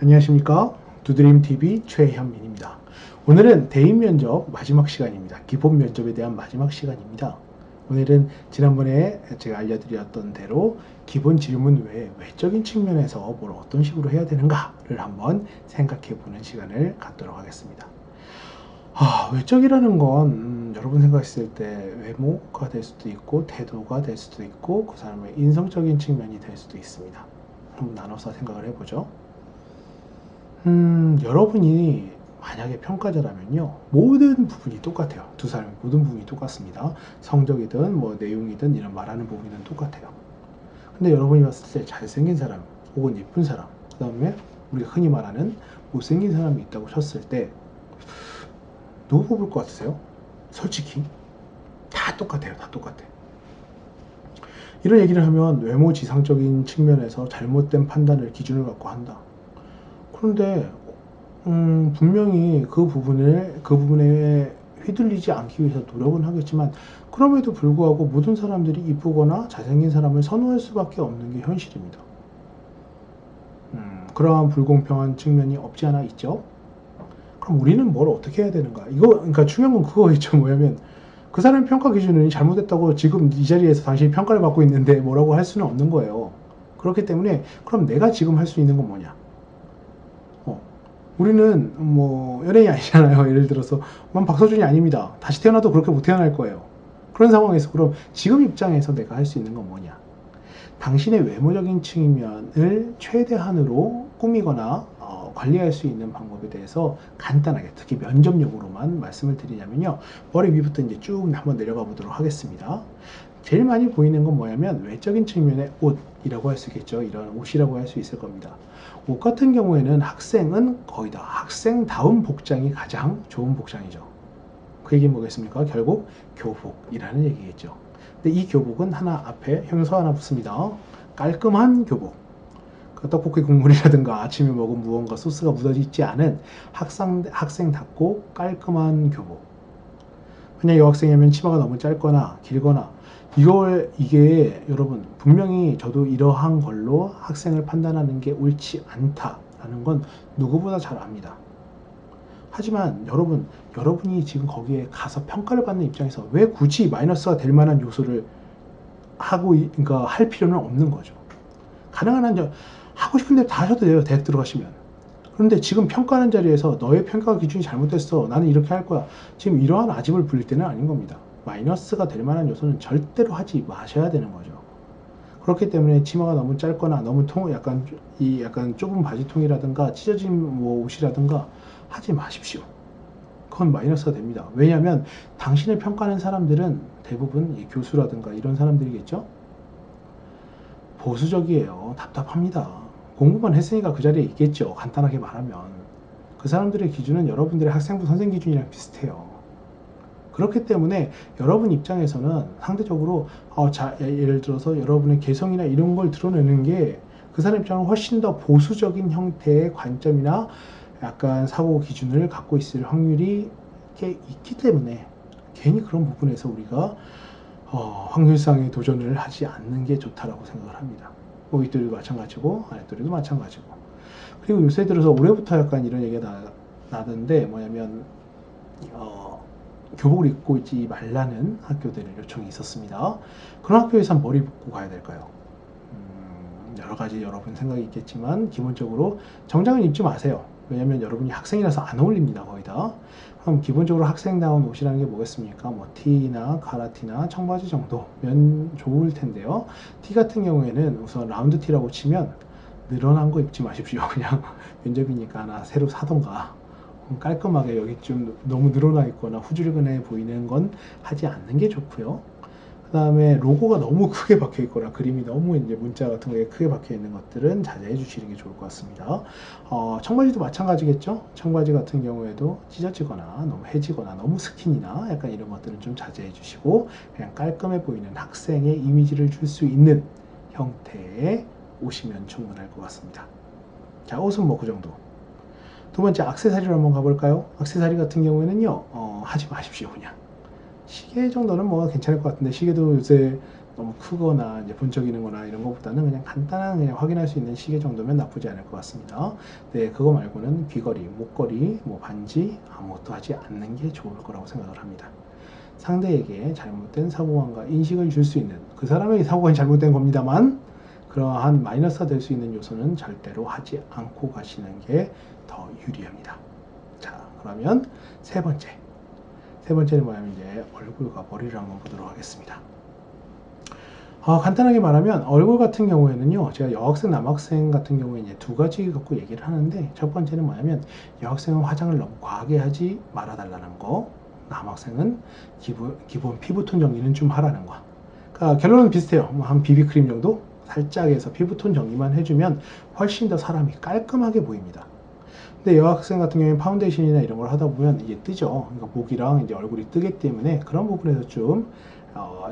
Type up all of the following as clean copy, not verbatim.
안녕하십니까. 두드림TV 최현민입니다. 오늘은 대인 면접 마지막 시간입니다. 기본 면접에 대한 마지막 시간입니다. 오늘은 지난번에 제가 알려드렸던 대로 기본 질문 외에 외적인 측면에서 뭘 어떤 식으로 해야 되는가를 한번 생각해 보는 시간을 갖도록 하겠습니다. 외적이라는 건 여러분 생각했을 때 외모가 될 수도 있고 태도가 될 수도 있고 그 사람의 인성적인 측면이 될 수도 있습니다. 한번 나눠서 생각을 해보죠. 여러분이 만약에 평가자라면요, 모든 부분이 똑같아요. 두 사람의 모든 부분이 똑같습니다. 성적이든 뭐 내용이든 이런 말하는 부분이든 똑같아요. 근데 여러분이 봤을 때 잘생긴 사람 혹은 예쁜 사람, 그 다음에 우리가 흔히 말하는 못생긴 사람이 있다고 쳤을 때 누구 뽑을 것 같으세요? 솔직히 다 똑같아요. 다 똑같아. 이런 얘기를 하면 외모 지상적인 측면에서 잘못된 판단을 기준을 갖고 한다. 그런데 분명히 그 부분에 휘둘리지 않기 위해서 노력은 하겠지만, 그럼에도 불구하고 모든 사람들이 이쁘거나 잘생긴 사람을 선호할 수밖에 없는 게 현실입니다. 그러한 불공평한 측면이 없지 않아 있죠. 그럼 우리는 뭘 어떻게 해야 되는가? 그러니까 중요한 건 그거겠죠. 뭐냐면, 그 사람의 평가 기준이 잘못됐다고 지금 이 자리에서 당신이 평가를 받고 있는데 뭐라고 할 수는 없는 거예요. 그렇기 때문에, 그럼 내가 지금 할 수 있는 건 뭐냐? 우리는 뭐 연예인이 아니잖아요. 예를 들어서 난 박서준이 아닙니다. 다시 태어나도 그렇게 못 태어날 거예요. 그런 상황에서 그럼 지금 입장에서 내가 할 수 있는 건 뭐냐? 당신의 외모적인 측면을 최대한으로 꾸미거나 관리할 수 있는 방법에 대해서 간단하게, 특히 면접용으로만 말씀을 드리자면요, 머리 위부터 이제 쭉 한번 내려가 보도록 하겠습니다. 제일 많이 보이는 건 뭐냐면 외적인 측면의 옷이라고 할 수 있겠죠. 이런 옷이라고 할 수 있을 겁니다. 옷 같은 경우에는 학생은 거의 다 학생다운 복장이 가장 좋은 복장이죠. 그 얘기는 뭐겠습니까? 결국 교복이라는 얘기겠죠. 근데 이 교복은 하나 앞에 형용사 하나 붙습니다. 깔끔한 교복. 그 떡볶이 국물이라든가 아침에 먹은 무언가 소스가 묻어있지 않은 학생답고 깔끔한 교복. 만약 여학생이면 치마가 너무 짧거나 길거나, 이게 여러분 분명히 저도 이러한 걸로 학생을 판단하는 게 옳지 않다라는 건 누구보다 잘 압니다. 하지만 여러분이 지금 거기에 가서 평가를 받는 입장에서 왜 굳이 마이너스가 될 만한 요소를 그러니까 할 필요는 없는 거죠. 가능한 한 하고 싶은 대로 다 하셔도 돼요. 대학 들어가시면. 그런데 지금 평가하는 자리에서 너의 평가 기준이 잘못됐어, 나는 이렇게 할 거야, 지금 이러한 아집을 불릴 때는 아닌 겁니다. 마이너스가 될 만한 요소는 절대로 하지 마셔야 되는 거죠. 그렇기 때문에 치마가 너무 짧거나 너무 약간 좁은 바지통이라든가 찢어진 뭐 옷이라든가 하지 마십시오. 그건 마이너스가 됩니다. 왜냐하면 당신을 평가하는 사람들은 대부분 이 교수라든가 이런 사람들이겠죠. 보수적이에요. 답답합니다. 공부만 했으니까 그 자리에 있겠죠. 간단하게 말하면. 그 사람들의 기준은 여러분들의 학생부 선생 기준이랑 비슷해요. 그렇기 때문에 여러분 입장에서는 상대적으로 예를 들어서 여러분의 개성이나 이런 걸 드러내는 게 그 사람 입장은 훨씬 더 보수적인 형태의 관점이나 약간 사고 기준을 갖고 있을 확률이 있기 때문에, 괜히 그런 부분에서 우리가 확률상의 도전을 하지 않는 게 좋다라고 생각을 합니다. 오이돌이도 마찬가지고 아랫돌이도 마찬가지고. 그리고 요새 들어서 올해부터 약간 이런 얘기가 나던데, 뭐냐면 교복을 입고 있지 말라는 학교들의 요청이 있었습니다. 그런 학교에서 머리 묶고 가야 될까요? 여러 가지 여러분 생각이 있겠지만 기본적으로 정장은 입지 마세요. 왜냐면 여러분이 학생이라서 안 어울립니다. 거의 다. 그럼 기본적으로 학생다운 옷이라는 게 뭐겠습니까? 뭐 티나 가라티나 청바지 정도면 좋을 텐데요. 티 같은 경우에는 우선 라운드 티라고 치면 늘어난 거 입지 마십시오. 그냥 면접이니까 하나 새로 사던가, 깔끔하게 여기 좀 너무 늘어나 있거나 후줄근해 보이는 건 하지 않는 게 좋고요. 그 다음에 로고가 너무 크게 박혀 있거나 그림이 너무 이제 문자 같은 거에 크게 박혀 있는 것들은 자제해 주시는 게 좋을 것 같습니다. 청바지도 마찬가지겠죠. 청바지 같은 경우에도 찢어지거나 너무 해지거나 너무 스킨이나 약간 이런 것들은 좀 자제해 주시고, 그냥 깔끔해 보이는 학생의 이미지를 줄 수 있는 형태의 옷이면 충분할 것 같습니다. 자, 옷은 뭐 그 정도. 두 번째, 액세서리로 한번 가볼까요? 액세서리 같은 경우에는요, 하지 마십시오. 그냥 시계 정도는 뭐 괜찮을 것 같은데, 시계도 요새 너무 크거나 이제 번쩍이는 거나 이런 것보다는 그냥 간단한 그냥 확인할 수 있는 시계 정도면 나쁘지 않을 것 같습니다. 네, 그거 말고는 귀걸이, 목걸이, 뭐 반지 아무것도 하지 않는 게 좋을 거라고 생각을 합니다. 상대에게 잘못된 사고관과 인식을 줄 수 있는, 그 사람에게 사고관이 잘못된 겁니다만 그러한 마이너스가 될 수 있는 요소는 절대로 하지 않고 가시는 게 더 유리합니다. 자, 그러면 세 번째는 뭐냐면 이제 얼굴과 머리를 한번 보도록 하겠습니다. 간단하게 말하면 얼굴 같은 경우에는요, 제가 여학생, 남학생 같은 경우에 이제 두 가지 갖고 얘기를 하는데, 첫 번째는 뭐냐면 여학생은 화장을 너무 과하게 하지 말아달라는 거, 남학생은 기본 피부톤 정리는 좀 하라는 거. 그러니까 결론은 비슷해요. 뭐 한 비비크림 정도 살짝 해서 피부톤 정리만 해주면 훨씬 더 사람이 깔끔하게 보입니다. 근데 여학생 같은 경우에는 파운데이션이나 이런 걸 하다 보면 이게 뜨죠. 그러니까 목이랑 이제 얼굴이 뜨기 때문에 그런 부분에서 좀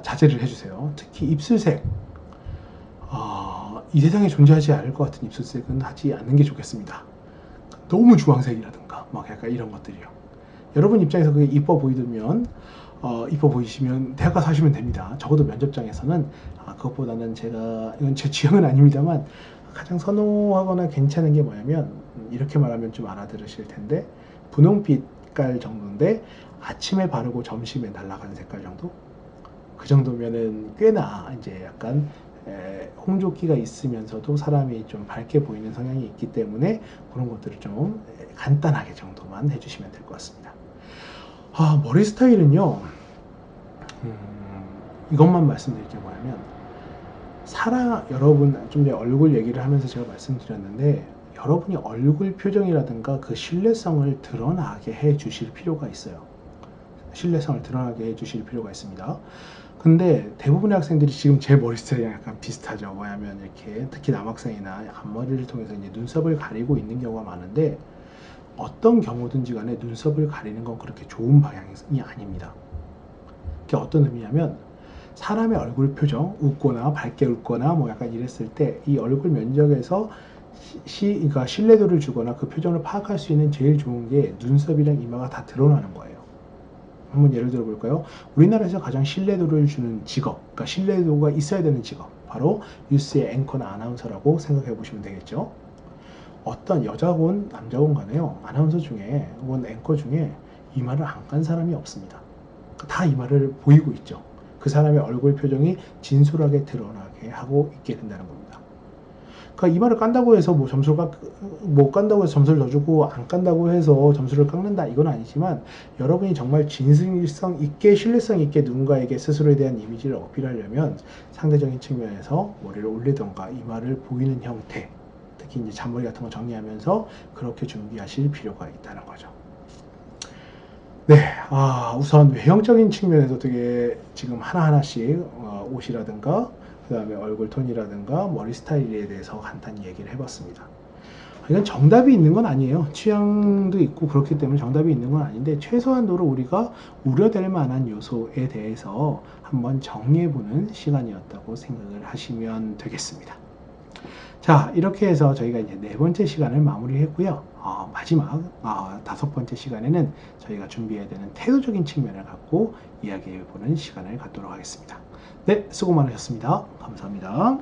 자제를 해주세요. 특히 입술색, 이 세상에 존재하지 않을 것 같은 입술색은 하지 않는 게 좋겠습니다. 너무 주황색이라든가 막 약간 이런 것들이요. 여러분 입장에서 그게 이뻐 보이면 이뻐 보이시면 대학 가서 하시면 됩니다. 적어도 면접장에서는 그것보다는 제가, 이건 제 취향은 아닙니다만 가장 선호하거나 괜찮은 게 뭐냐면, 이렇게 말하면 좀 알아들으실 텐데, 분홍빛깔 정도인데 아침에 바르고 점심에 날아가는 색깔 정도? 그 정도면은 꽤나 이제 약간 홍조기가 있으면서도 사람이 좀 밝게 보이는 성향이 있기 때문에 그런 것들을 좀 간단하게 정도만 해주시면 될 것 같습니다. 머리 스타일은요, 이것만 말씀드릴 게 뭐냐면, 여러분 좀 전에 얼굴 얘기를 하면서 제가 말씀드렸는데, 여러분이 얼굴 표정이라든가 그 신뢰성을 드러나게 해 주실 필요가 있어요. 신뢰성을 드러나게 해 주실 필요가 있습니다. 근데 대부분의 학생들이 지금 제 머리 스타일이랑 약간 비슷하죠. 뭐냐면 이렇게 특히 남학생이나 앞머리를 통해서 이제 눈썹을 가리고 있는 경우가 많은데, 어떤 경우든지 간에 눈썹을 가리는 건 그렇게 좋은 방향이 아닙니다. 그게 어떤 의미냐면, 사람의 얼굴 표정, 웃거나 밝게 웃거나 뭐 약간 이랬을 때 이 얼굴 면적에서 그러니까 신뢰도를 주거나 그 표정을 파악할 수 있는 제일 좋은 게 눈썹이랑 이마가 다 드러나는 거예요. 한번 예를 들어 볼까요? 우리나라에서 가장 신뢰도를 주는 직업, 그러니까 신뢰도가 있어야 되는 직업, 바로 뉴스의 앵커나 아나운서라고 생각해 보시면 되겠죠. 어떤 여자건 남자건 간에요, 아나운서 중에 혹은 앵커 중에 이마를 안 깐 사람이 없습니다. 다 이마를 보이고 있죠. 그 사람의 얼굴 표정이 진솔하게 드러나게 하고 있게 된다는 겁니다. 그러니까 이마를 깐다고 해서 뭐 못 깐다고 해서 점수를 더 주고, 안 깐다고 해서 점수를 깎는다, 이건 아니지만, 여러분이 정말 진실성 있게, 신뢰성 있게 누군가에게 스스로에 대한 이미지를 어필하려면 상대적인 측면에서 머리를 올리던가 이마를 보이는 형태, 특히 이제 잔머리 같은 거 정리하면서 그렇게 준비하실 필요가 있다는 거죠. 네, 우선 외형적인 측면에서 되게 지금 하나하나씩 옷이라든가 그 다음에 얼굴 톤이라든가 머리 스타일에 대해서 간단히 얘기를 해봤습니다. 이건 정답이 있는 건 아니에요. 취향도 있고 그렇기 때문에 정답이 있는 건 아닌데, 최소한도로 우리가 우려될 만한 요소에 대해서 한번 정리해보는 시간이었다고 생각을 하시면 되겠습니다. 자, 이렇게 해서 저희가 이제 네 번째 시간을 마무리했고요. 마지막 다섯 번째 시간에는 저희가 준비해야 되는 태도적인 측면을 갖고 이야기해보는 시간을 갖도록 하겠습니다. 네, 수고 많으셨습니다. 감사합니다.